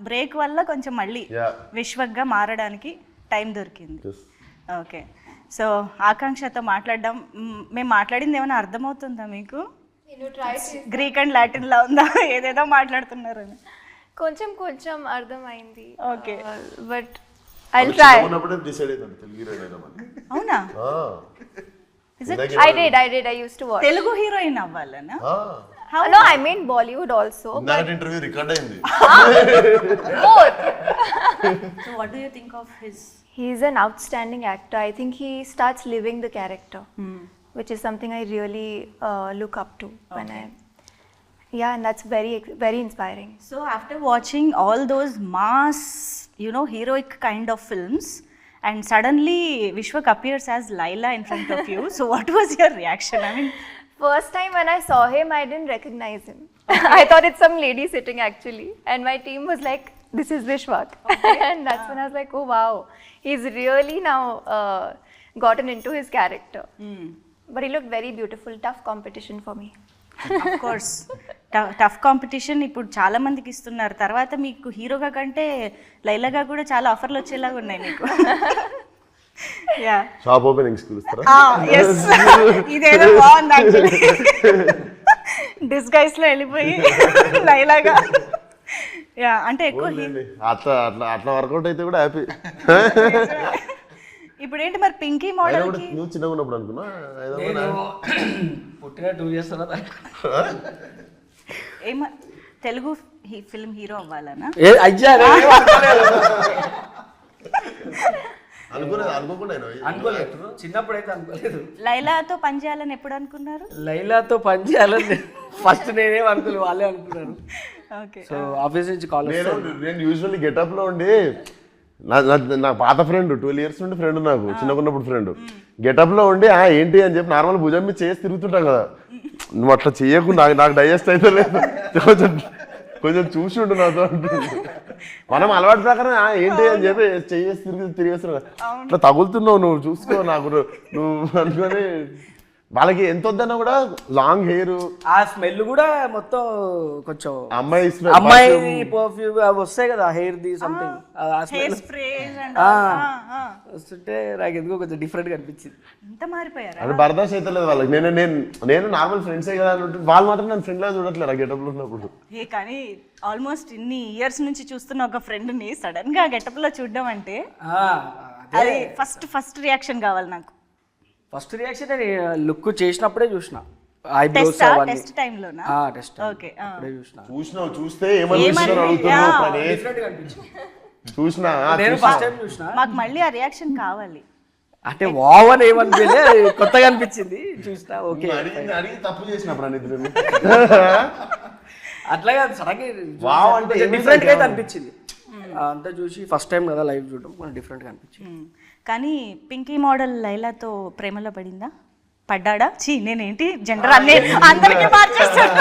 Break వల్ల కొంచెం మళ్ళీ విశ్వక్గా మారడానికి టైం దొరికింది. ఓకే, సో ఆకాంక్షతో మాట్లాడడం, మేము మాట్లాడింది ఏమైనా అర్థమవుతుందా మీకు? గ్రీక్ అండ్ లాటిన్ లా ఉందా? ఏదేదో మాట్లాడుతున్నారు. కొంచెం కొంచెం అర్థమైంది. Okay, but I will try. అవునా? I used to watch. Telugu heroine అవ్వాలనా? No, I mean Bollywood also. That interview record అయింది. Both. So what do you think of his? He is an outstanding actor. I think he starts living the character, which is something I really look up to when yeah, and that's very very inspiring. So after watching all those mass, heroic kind of films, and suddenly Vishwak appears as Laila in front of you, so what was your reaction? I mean, first time when I saw him, I didn't recognize him. I thought it's some lady sitting actually, and my team was like, "This is Vishwak," and that's when I was like, "Oh wow, he's really now gotten into his character." But he looked very beautiful. Tough competition for me. of course, tough competition ఇప్పుడు చాలా మందికి ఇస్తున్నారు. తర్వాత మీకు హీరోగా కంటే లైలాగా కూడా చాలా ఆఫర్లు వచ్చేలాగా ఉన్నాయి మీకు. యా, షాప్ ఓపెనింగ్స్ పిలుస్తారా? yes, ఇదేదో బాగుంది యాక్చువల్లీ. డిస్గైస్ లో వెళ్ళిపోయి లైలాగా. యా, అంటే ఎక్కువ అట్లా అట్లా అట్లా వర్కౌట్ అయితే కూడా హ్యాపీ. ఇప్పుడు ఏంటి మరి పింకీ మోడల్ కి? నువ్వు చిన్నగా ఉన్నప్పుడు అనుకున్నా పుట్టిన 2 years తర్వాత తెలుగు ఫిల్మ్ హీరో అవ్వాలనా? అనుకోలేదు, చిన్నప్పుడు అయితే అనుకోలేదు. లైలాతో పని చేయాలని ఎప్పుడు అనుకున్నారు? లైలాతో పని చేయాలని ఫస్ట్ నేనేం అనుకోలేదు, వాళ్ళే అనుకున్నారు. ఓకే, సో ఆఫీస్ నుంచి కాల్ నేను యూజువల్లీ గెటప్ లో ఉండి నా పాత ఫ్రెండ్ 12 years నుండి ఫ్రెండ్, నాకు చిన్నకున్నప్పుడు ఫ్రెండ్, గెటప్ లో ఉండి ఏంటి అని చెప్పి నార్మల్ భుజం మీద చేసి తిరుగుతుంటాం కదా, నువ్వు అట్లా చేయకు, నాకు డైజెస్ట్ అయితే లేదు, కొంచెం చూసి ఉండు నాతో అంటుంది. మనం అలవాటు ప్రకారం ఏంటి అని చెప్పి చేసి తిరిగేస్తున్నావు, అట్లా తగులుతున్నావు, నువ్వు చూసుకో నాకు, నువ్వు అనుకొని వాళ్ళకి ఎంత వద్దన్నా కూడా లాంగ్ హెయిర్, ఆ స్మెల్ కూడా మొత్తం కొంచెం అమ్మాయి పర్ఫ్యూమ్ అవి వస్తాయి కదా, హెయిర్ ది సంథింగ్ వస్తుంటే నాకు ఎందుకో కొంచెం డిఫరెంట్ గా అనిపించింది. ఎంత మారిపోయారు అది బర్దాష్ అయితే లేదు వాళ్ళకి. నేను నార్మల్ ఫ్రెండ్సే కదా అని వాళ్ళు మాత్రం నన్ను ఫ్రెండ్ లాగా చూడట్లేదు ఆ గెటప్ లో ఉన్నప్పుడు. కానీ ఆల్మోస్ట్ ఇన్ని ఇయర్స్ నుంచి చూస్తున్న ఒక ఫ్రెండ్ ని సడన్ గా గెటప్ లో చూడడం అంటే అది ఫస్ట్ రియాక్షన్ కావాలి నాకు. ఫస్ట్ రియాక్షన్ లుక్ చేసినప్పుడే చూసిన, టెస్ట్ టైం లోనా? టెస్ట్ ఓకే, అప్పుడే చూస్తే ఏమనిపిస్తుందో అడుగుతున్నావు, చూసినా నేను ఫస్ట్ టైం చూసిన, మాకు మళ్ళీ ఆ రియాక్షన్ కావాలి. అంటే వావ్ అని ఏమనిపించలే, కొత్తగా అనిపించింది చూసినా. ఓకే, అడిగి తప్పు చేసినప్పుడు అనిద్దాం అట్లాగా సడన్గా వావ్ అంటే డిఫరెంట్ గా అయితే అనిపించింది. అంతా చూసి ఫస్ట్ టైం కదా లైవ్ చూడడం, కొంచెం డిఫరెంట్ గా అనిపించింది. కానీ పింకీ మోడల్ లైలాతో ప్రేమలో పడ్డా? నేనేంటి జెండర్ అందరికీ మార్చేస్తాను.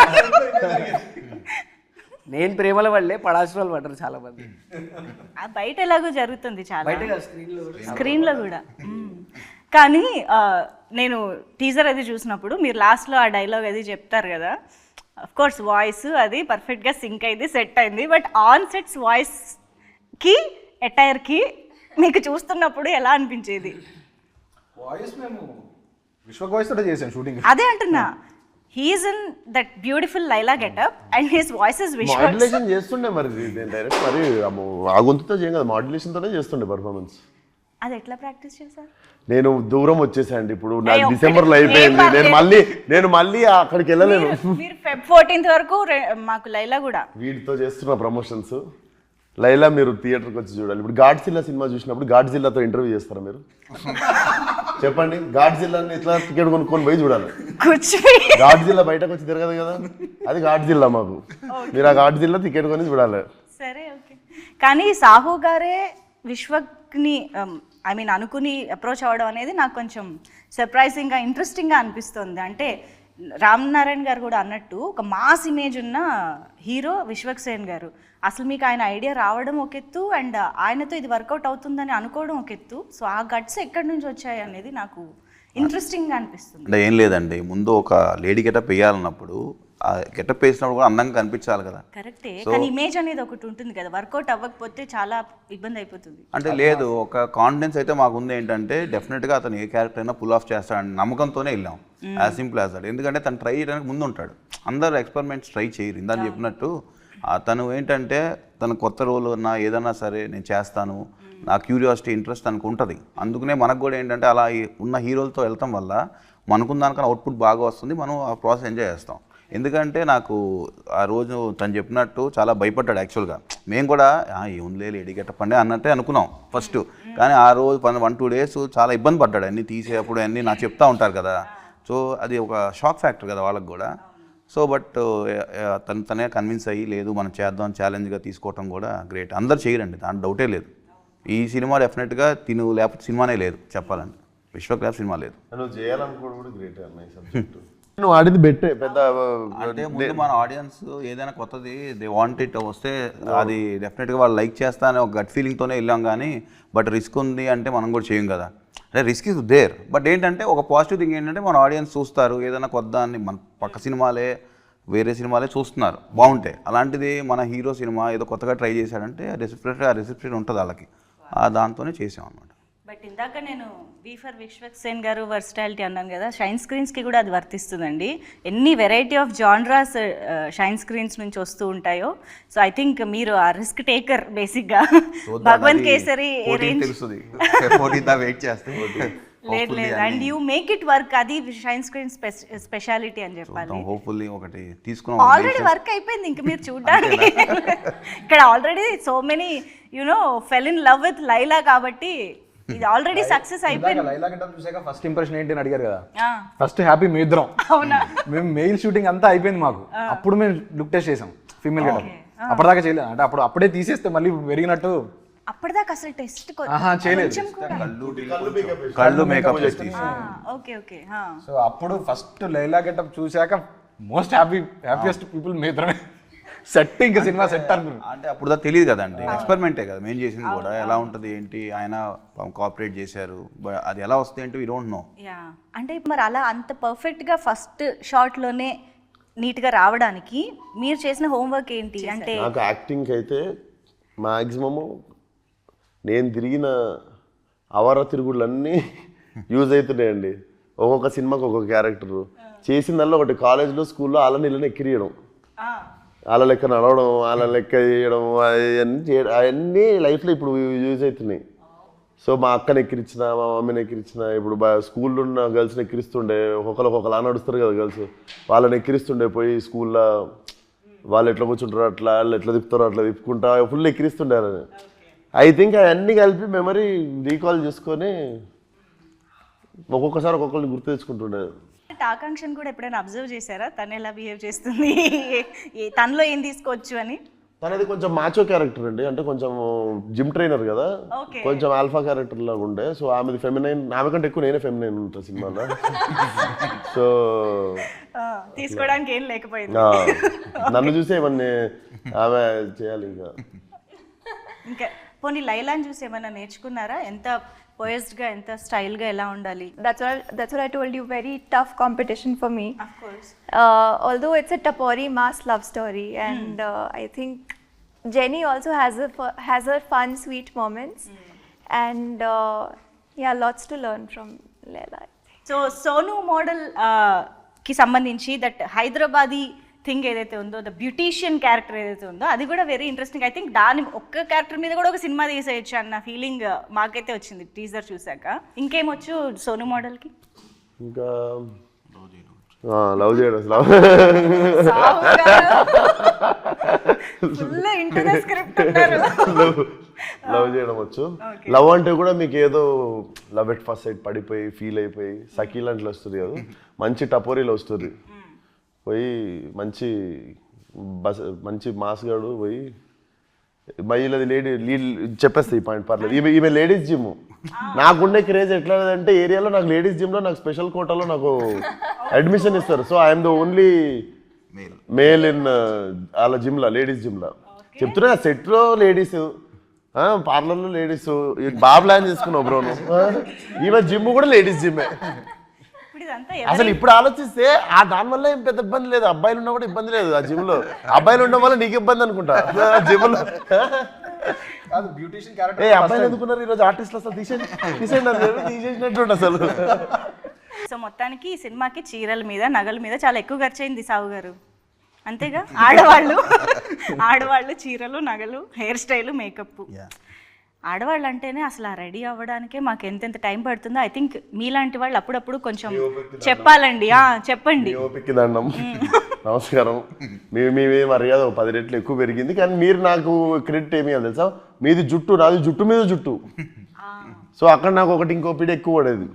నేను ప్రేమల వల్లే పడాల్సిన వాళ్ళు పడ్డారు చాలా మంది. బయట ఎలాగో జరుగుతుంది చాలా, స్క్రీన్ లో కూడా. కానీ నేను టీజర్ అది చూసినప్పుడు మీరు లాస్ట్ లో ఆ డైలాగ్ అది చెప్తారు కదా, అఫ్ కోర్స్ వాయిస్ అది పర్ఫెక్ట్ గా సింక్ అయింది, సెట్ అయింది. బట్ ఆన్ సెట్స్ వాయిస్ కి అటైర్ కి మీకు చూస్తున్నప్పుడు ఎలా అనిపించేది? వాయిస్ మేము విశ్వక్ వాయిస్ తోటే చేసాం షూటింగ్. అదే అంటున్నా, he is in that beautiful Laila getup and his voice is Vishwak. Modulation చేస్తుండే మరి డైరెక్ట్, మరి ఆ గొంతుతో చేయం కదా, మాడ్యులేషన్ తోనే చేస్తుండే పర్ఫార్మెన్స్. అది ఎట్లా ప్రాక్టీస్ చేశారు? నేను దూరం వచ్చేసాండి, ఇప్పుడు నా డిసెంబర్లో అయిపోయింది, నేను మళ్ళీ అక్కడికి వెళ్ళలేను. మీరు Feb 14th వరకు మాకు లైలా కూడా వీటితో చేస్తున్న ప్రమోషన్స్. లైలా మీరు థియేటర్కి వచ్చి చూడాలి. ఇప్పుడు గాడ్జిల్లా సినిమా చూసినప్పుడు గాడ్జిల్లాతో ఇంటర్వ్యూ చేస్తారా మీరు? చెప్పండి, గాడ్జిల్లాని ఇట్లా టికెట్ కొనుక్కొని పోయి చూడాలి. గాడ్జిల్లా బయటకు వచ్చి తిరగదు కదా, అది గాడ్జిల్లా మాకు. మీరు ఆ గాడ్జిల్లా టికెట్ కొని చూడాలి. సరే, ఓకే. కానీ సాహు గారే విశ్వక్ని అనుకుని అప్రోచ్ అవ్వడం అనేది నాకు కొంచెం సర్ప్రైజింగ్గా, ఇంట్రెస్టింగ్గా అనిపిస్తుంది. అంటే రామ్ నారాయణ గారు కూడా అన్నట్టు ఒక మాస్ ఇమేజ్ ఉన్న హీరో విశ్వక్ సేన్ గారు. అసలు మీకు ఆయన ఐడియా రావడం ఒక ఎత్తు, అండ్ ఆయనతో ఇది వర్కౌట్ అవుతుందని అనుకోవడం ఒక ఎత్తు. సో ఆ గట్స్ ఎక్కడి నుంచి వచ్చాయి అనేది నాకు ఇంట్రెస్టింగ్గా అనిపిస్తుంది. అంటే ఏం లేదండి, ముందు ఒక లేడీ గెటప్ వేయాలన్నప్పుడు గెటప్ వేసినప్పుడు కూడా అందంగా కనిపించాలి కదా. కరెక్టే, కానీ ఇమేజ్ అనేది ఒకటి ఉంటుంది కదా, వర్కౌట్ అవ్వకపోతే చాలా ఇబ్బంది అయిపోతుంది. అంటే లేదు, ఒక కాన్ఫిడెన్స్ అయితే మాకు ఉంది ఏంటంటే డెఫినెట్గా అతను ఏ క్యారెక్టర్ అయినా పుల్ ఆఫ్ చేస్తాడని నమ్మకంతోనే వెళ్ళాం. As simple as that. ఎందుకంటే తను ట్రై చేయడానికి ముందు ఉంటాడు. అందరు ఎక్స్పెరిమెంట్స్ ట్రై చేయరు. ఇందాక చెప్పినట్టు తను ఏంటంటే తన కొత్త రోల్ ఉన్నా ఏదన్నా సరే నేను చేస్తాను, నా క్యూరియాసిటీ ఇంట్రెస్ట్ తనకు ఉంటుంది. అందుకనే మనకు కూడా ఏంటంటే అలా ఉన్న హీరోలతో వెళ్తాం వల్ల మనకున్న దానికన్నా అవుట్పుట్ బాగా వస్తుంది, మనం ఆ ప్రాసెస్ ఎంజాయ్ చేస్తాం. ఎందుకంటే నాకు ఆ రోజు తను చెప్పినట్టు చాలా భయపడ్డాడు యాక్చువల్గా. మేము కూడా ఏముందిలే లేడీ గెటప్ అండి అన్నట్టే అనుకున్నాం ఫస్ట్. కానీ ఆ రోజు 1-2 days చాలా ఇబ్బంది పడ్డాడు. అన్నీ తీసేటప్పుడు అన్నీ నాకు చెప్తా ఉంటారు కదా. సో అది ఒక షాక్ ఫ్యాక్టర్ కదా వాళ్ళకి కూడా. సో బట్ తనే కన్విన్స్ అయ్యి లేదు మనం చేద్దాం ఛాలెంజ్గా తీసుకోవటం కూడా గ్రేట్. అందరు చేయరండి, దాంట్లో డౌటే లేదు. ఈ సినిమా డెఫినెట్గా తిను లేకపోతే సినిమానే లేదు చెప్పాలంటే. విశ్వక్ లేకపోతే సినిమా లేదు. నువ్వు చేయాలనుకోవడం కూడా గ్రేట్ అన్న ఈ సబ్జెక్ట్. నువ్వు ఆడింది బెట్టే పెద్ద అంటే ముందు మన ఆడియన్స్ ఏదైనా కొత్తది దే వాంట్ ఇట్ వస్తే అది డెఫినెట్గా వాళ్ళు లైక్ చేస్తా అనే ఒక గట్ ఫీలింగ్తోనే వెళ్ళాం. కానీ బట్ రిస్క్ ఉంది అంటే మనం కూడా చేయం కదా. అంటే రిస్క్ ఇస్ దేర్. బట్ ఏంటంటే ఒక పాజిటివ్ థింగ్ ఏంటంటే మన ఆడియన్స్ చూస్తారు ఏదైనా కొత్త అని. మన పక్క సినిమాలే వేరే సినిమాలే చూస్తున్నారు బాగుంటాయి. అలాంటిది మన హీరో సినిమా ఏదో కొత్తగా ట్రై చేశాడంటే రిసెప్షన్ ఉంటుంది వాళ్ళకి. దాంతోనే చేసాం అనమాట. బట్ ఇందాక నేను వి ఫర్ విశ్వక్ సేన్ గారు వర్స్టాలిటీ అన్నాను కదా, షైన్ స్క్రీన్స్కి కూడా అది వర్తిస్తుందండి. ఎన్ని variety of genres shine screens నుంచి వస్తూ ఉంటాయో. సో ఐ థింక్ మీరు ఆ రిస్క్ టేకర్ బేసిక్గా. భగవంత్ కేసరి వెయిట్ చేస్తే లేదు లేదు, and you make it work. అది షైన్ స్క్రీన్ స్పెషాలిటీ అని చెప్పాలి. హోప్ఫుల్లీ ఒకటి తీసుకున్నాం. ఆల్రెడీ వర్క్ అయిపోయింది, ఇంకా మీరు చూడడానికి. ఇక్కడ already so many you know fell in love with Laila కాబట్టి ఇది ఆల్రెడీ సక్సెస్ అయిపోయింది. లైలా గెటప్ చూసాక ఫస్ట్ ఇంప్రెషన్ ఏంటి అని అడిగారు కదా. ఆ, ఫస్ట్ హ్యాపీ మీ ఇద్దరం. అవునా? మేము మెయిల్ షూటింగ్ అంతా అయిపోయింది మాకు. అప్పుడు మేము లుక్ టెస్ట్ చేసాం ఫీమేల్ గెటప్. అప్పటిదాకా చేయలేదు. అంటే అప్పుడే తీసేస్తే మళ్ళీ పెరిగినట్టు అప్పటిదాకా అసలు టెస్ట్ చేయలేదు. కళ్ళు మేకప్ ఓకే ఓకే. సో అప్పుడు ఫస్ట్ లైలా గెటప్ చూసాక మోస్ట్ హ్యాపీయెస్ట్ పీపుల్ మీ ఇద్దరమే. సెట్ ఇంకా సినిమా సెట్ అనుకున్నాను. అంటే అప్పుడు దాకా తెలియదు కదండి, ఎక్స్పెరిమెంటే కదా మేము చేసింది కూడా. ఎలా ఉంటుంది ఏంటి, ఆయన కోఆపరేట్ చేశారు, అది ఎలా వస్తుంది ఏంటి వీ డోంట్ నో. యా, అంటే మరి అలా అంత పర్ఫెక్ట్గా ఫస్ట్ షాట్లోనే నీట్గా రావడానికి మీరు చేసిన హోంవర్క్ ఏంటి? అంటే నాకు యాక్టింగ్ అయితే మ్యాక్సిమము నేను తిరిగిన అవర తిరుగుళ్ళన్నీ యూజ్ అవుతున్నాయండి. ఒక్కొక్క సినిమాకి ఒక్కొక్క క్యారెక్టరు చేసిందల్లా ఒకటి. కాలేజ్లో స్కూల్లో అలా నీళ్ళని ఎక్కిరియడం, వాళ్ళ లెక్క నడవడం, వాళ్ళ లెక్క చేయడం, అవన్నీ లైఫ్లో ఇప్పుడు యూజ్ అవుతున్నాయి. సో మా అక్కని ఎక్కిరించిన, మా మమ్మీని ఎక్కిరించిన, ఇప్పుడు స్కూల్లో ఉన్న గర్ల్స్ని ఎక్కిరిస్తుండే. ఒక్కొక్కలా నడుస్తారు కదా గర్ల్స్, వాళ్ళని ఎక్కిరిస్తుండే. పోయి స్కూల్లో వాళ్ళు ఎట్లా కూర్చుంటారో అట్లా, వాళ్ళు ఎట్లా తిప్పుతారో అట్లా తిప్పుకుంటా ఫుల్ ఎక్కిరిస్తుండే. ఐ థింక్ అవన్నీ కలిపి మెమరీ రీకాల్ చేసుకొని ఒక్కొక్కసారి ఒక్కొక్కరిని గుర్తు తెచ్చుకుంటుండే. ఆకాంక్షను కూడా ఎప్పుడైనా అబ్జర్వ్ చేశారా తను ఎలా బిహేవ్ చేస్తుంది, తనలో ఏం తీసుకోవచ్చు అని? తనది కొంచెం మాచో క్యారెక్టర్ అండి. అంటే కొంచెం జిమ్ ట్రైనర్ కదా, కొంచెం ఆల్ఫా క్యారెక్టర్ లాగా ఉండే. సో ఆమెది ఫెమినైన్, ఆమె కంటే ఎక్కువ నేనే ఫెమినైన్ ఉంటాను సినిమాలో. సో తీసుకోవడానికి ఏం లేకపోయింది. నన్ను చూసి ఏమన్నా ఆమె చేయాలి. ఇంకా పోనీ లైలాని చూసి ఏమైనా నేర్చుకున్నారా? ఎంత పోయస్డ్గా, ఎంత స్టైల్గా ఎలా ఉండాలి? That's what I told you, very tough competition for me. Of course. Although it's a Tapori mass love story, and I think Jenny also has her fun, sweet moments, and yeah, lots to learn from Laila. So Sonu model కి సంబంధించి that Hyderabadi thing ఏదైతే ఉందో, the beautician character ఏదైతే ఉందో, అది కూడా very interesting. I think దాని ఒక్క క్యారెక్టర్ మీద కూడా ఒక సినిమా తీసేయచ్చు అన్న ఫీలింగ్ మాకైతే వచ్చింది టీజర్ చూసాక. ఇంకేమొచ్చు సోను మోడల్కి? ఇంకా లవ్ చేయడం, లవ్ చేయడం వచ్చు. లవ్ అంటే కూడా మీకు ఏదో లవ్ ఎట్ ఫస్ట్ సైట్ పడిపోయి ఫీల్ అయిపోయి సకీల్ అంటే వస్తుంది కదా, మంచి టపోరీలో వస్తుంది. పోయి మంచి మాస్గాడు పోయి వీళ్ళది లీడ్ చెప్పేస్తా ఈ పాయింట్ పర్లేదు. ఈమె లేడీస్ జిమ్. నాకుండే క్రేజ్ ఎట్లా అంటే ఏరియాలో నాకు లేడీస్ జిమ్లో నాకు స్పెషల్ కోటాలో నాకు అడ్మిషన్ ఇస్తారు. So I'm the only male in వాళ్ళ జిమ్లో, లేడీస్ జిమ్లో. చెప్తున్నా సెట్లో లేడీస్, పార్లర్లో లేడీస్. బాగా ప్లాన్ చేసుకున్నావు బ్రో నువ్వు. ఈమె జిమ్ కూడా లేడీస్ జిమ్మే. ఇదంతా అసలు ఇప్పుడు ఆలోచిస్తే ఆ దాని వల్ల ఏం పెద్ద ఇబ్బంది లేదు, అబ్బాయిలు ఉన్నా కూడా ఇబ్బంది లేదు ఆ జిమ్ లో. అబ్బాయిలు ఉండడం వల్ల నీకు ఇబ్బంది అనుకుంటా జిమ్ లో. కాదు బ్యూటిషియన్ ఏ క్యారెక్టర్ అబ్బాయిలు ఎందుకున్నారు ఈరోజు ఆర్టిస్టులు అసలు తీసేసినట్టు అసలు. సో మొత్తానికి ఈ సినిమాకి చీరల మీద నగల మీద చాలా ఎక్కువ ఖర్చు అయింది సావు గారు, అంతేగా? ఆడవాళ్ళు చీరలు నగలు హెయిర్ స్టైల్ మేకప్. ఆడవాళ్ళు అంటేనే అసలు ఆ రెడీ అవ్వడానికే మాకు ఎంతెంత టైం పడుతుందో. ఐ థింక్ మీలాంటి వాళ్ళు అప్పుడప్పుడు కొంచెం చెప్పాలండి. చెప్పండి. ఓపిక దండం. నమస్కారం. మీ మర్యాద 10 రెట్లు ఎక్కువ పెరిగింది, కానీ మీరు నాకు క్రెడిట్ ఏమి అని తెలుసా, మీది జుట్టు నాది జుట్టు మీద జుట్టు. సో అక్కడ నాకు ఒకటి ఇంకో పిడి ఎక్కువ పడేది.